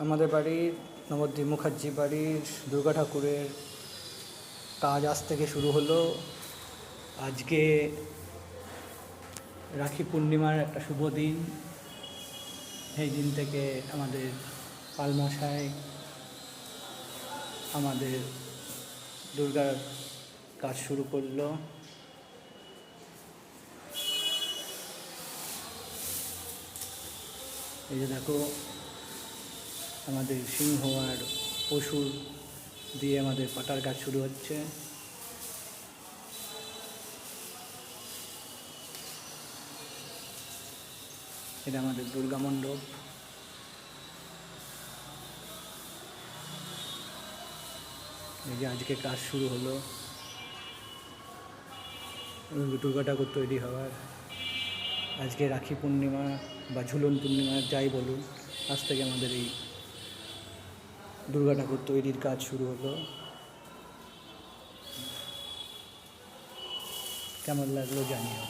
আমাদের বাড়ির নবদ্বীপ মুখার্জি বাড়ির দুর্গা ঠাকুরের কাজ আজ থেকে শুরু হলো। আজকে রাখি পূর্ণিমার একটা শুভ দিন। সেই দিন থেকে আমাদের পালমশাই আমাদের দুর্গার কাজ শুরু করলো। এই যে দেখো, আমাদের সিংহ আর পশুর দিয়ে আমাদের পাটার কাজ শুরু হচ্ছে। এটা আমাদের দুর্গা মণ্ডপ। এই যে আজকে কাজ শুরু হলো দুর্গা ঠাকুর তৈরি হওয়ার। আজকে রাখি পূর্ণিমা বা ঝুলন পূর্ণিমা যাই বলুন, আজ থেকে আমাদের এই দুর্গা ঠাকুর তৈরির কাজ শুরু হলো। কেমন লাগলো জানিও।